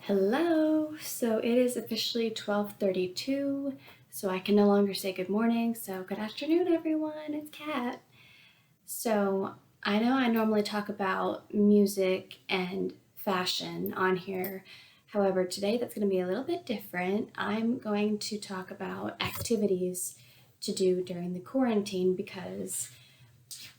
Hello! So it is officially 12:32, so I can no longer say good morning, so good afternoon everyone, it's Kat. So I know I normally talk about music and fashion on here. However, today that's going to be a little bit different. I'm going to talk about activities to do during the quarantine because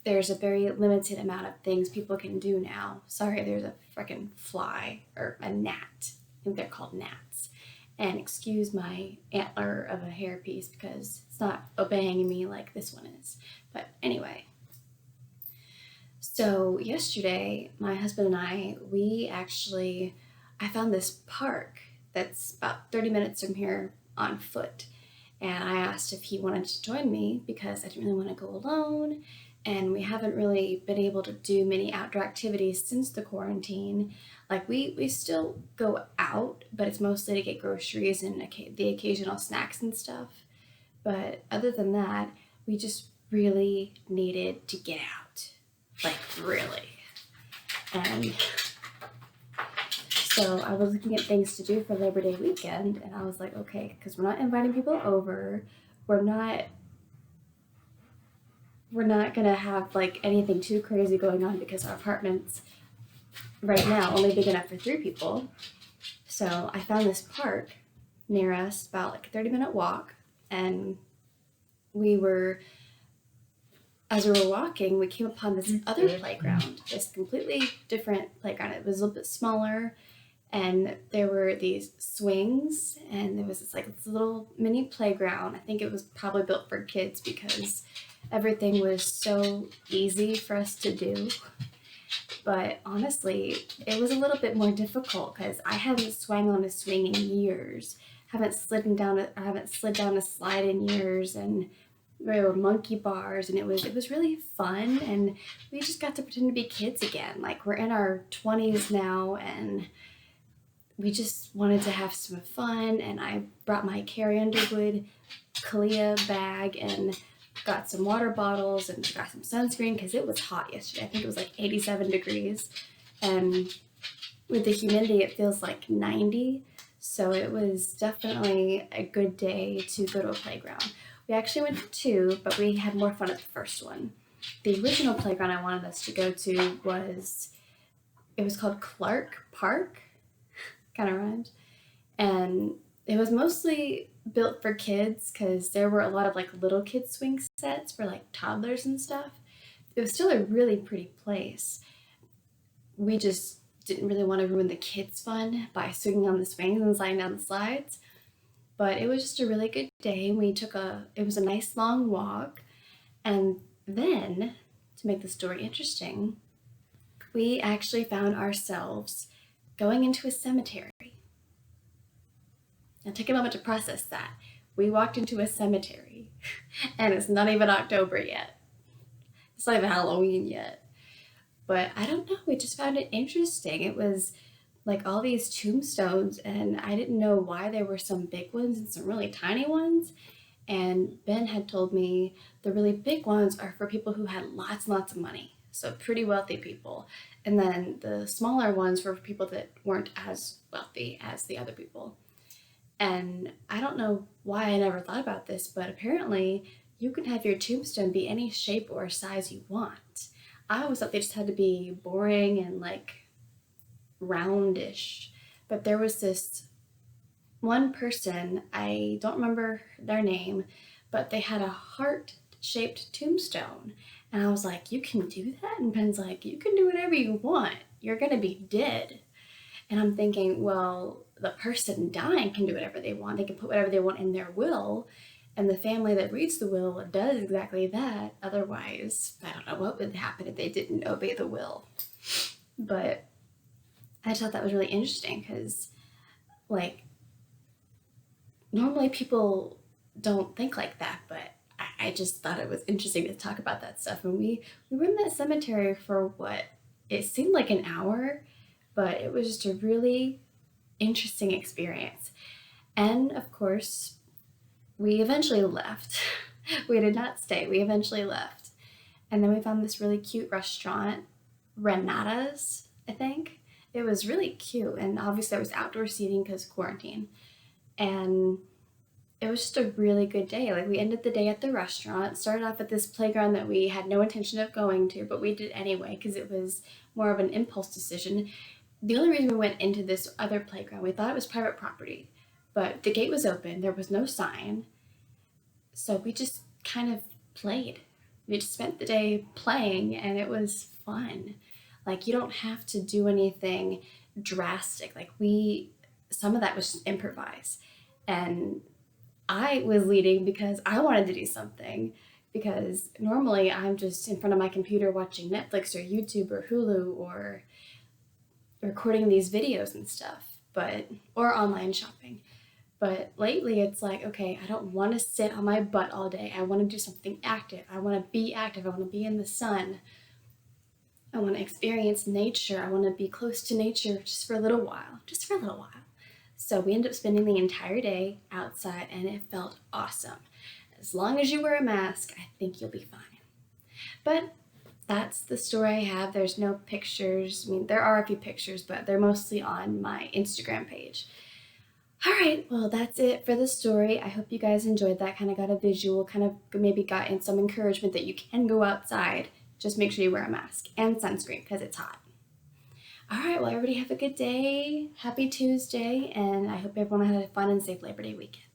there's a very limited amount of things people can do now. Sorry, there's a freaking fly or a gnat. I think they're called gnats. And excuse my antler of a hairpiece because it's not obeying me like this one is. But anyway, so yesterday, my husband and I found this park that's about 30 minutes from here on foot. And I asked if he wanted to join me because I didn't really want to go alone. And we haven't really been able to do many outdoor activities since the quarantine. Like we still go out, but it's mostly to get groceries and the occasional snacks and stuff. But other than that, we just really needed to get out. Like really. And so I was looking at things to do for Labor Day weekend, and I was like, okay, because we're not inviting people over, we're not gonna have like anything too crazy going on because our apartment's right now only big enough for 3 people. So I found this park near us, about like a 30-minute walk, and we were as we were walking, we came upon this other playground, this completely different playground. It was a little bit smaller, and there were these swings, and there was this little mini playground. I think it was probably built for kids because everything was so easy for us to do. But honestly, it was a little bit more difficult because I haven't swung on a swing in years. Haven't slid down a slide in years, and there were monkey bars, and it was really fun, and we just got to pretend to be kids again. Like we're in our 20s now, and we just wanted to have some fun. And I brought my Carrie Underwood Kalia bag and got some water bottles and got some sunscreen because it was hot yesterday. I think it was like 87 degrees, and with the humidity it feels like 90. So it was definitely a good day to go to a playground. We actually went to 2, but we had more fun at the first one. The original playground I wanted us to go to was called Clark Park, kind of rhymed, and it was mostly built for kids because there were a lot of like little kid swing sets for like toddlers and stuff. It was still a really pretty place. We just didn't really want to ruin the kids' fun by swinging on the swings and sliding down the slides. But it was just a really good day. It was a nice long walk. And then, to make the story interesting, we actually found ourselves going into a cemetery. Now take a moment to process that. We walked into a cemetery, and it's not even October yet. It's not even Halloween yet. But I don't know, we just found it interesting. It was like all these tombstones, and I didn't know why there were some big ones and some really tiny ones. And Ben had told me the really big ones are for people who had lots and lots of money, so pretty wealthy people. And then the smaller ones were for people that weren't as wealthy as the other people. And I don't know why I never thought about this, but apparently you can have your tombstone be any shape or size you want. I always thought they just had to be boring and like roundish. But there was this one person, I don't remember their name, but they had a heart shaped tombstone. And I was like, you can do that? And Ben's like, you can do whatever you want. You're going to be dead. And I'm thinking, well, the person dying can do whatever they want. They can put whatever they want in their will. And the family that reads the will does exactly that. Otherwise, I don't know what would happen if they didn't obey the will. But I just thought that was really interesting because, like, normally people don't think like that, but I just thought it was interesting to talk about that stuff. And we were in that cemetery for what? It seemed like an hour, but it was just a really interesting experience. And of course, we eventually left. We did not stay. We eventually left. And then we found this really cute restaurant, Renata's, I think. It was really cute, and obviously there was outdoor seating because quarantine. And it was just a really good day. Like we ended the day at the restaurant, started off at this playground that we had no intention of going to, but we did anyway because it was more of an impulse decision. The only reason we went into this other playground, we thought it was private property, but the gate was open, there was no sign, so we just kind of played. We just spent the day playing and it was fun. Like you don't have to do anything drastic. Some of that was improvised. And I was leading because I wanted to do something. Because normally I'm just in front of my computer watching Netflix or YouTube or Hulu or recording these videos and stuff, or online shopping. But lately it's like, okay, I don't want to sit on my butt all day. I want to do something active. I want to be active. I want to be in the sun. I want to experience nature. I want to be close to nature just for a little while. Just for a little while. So we ended up spending the entire day outside and it felt awesome. As long as you wear a mask, I think you'll be fine. But that's the story I have. There's no pictures. I mean, there are a few pictures, but they're mostly on my Instagram page. All right, well, that's it for the story. I hope you guys enjoyed that. Kind of got a visual, kind of maybe got in some encouragement that you can go outside. Just make sure you wear a mask and sunscreen because it's hot. All right, well, everybody have a good day. Happy Tuesday, and I hope everyone had a fun and safe Labor Day weekend.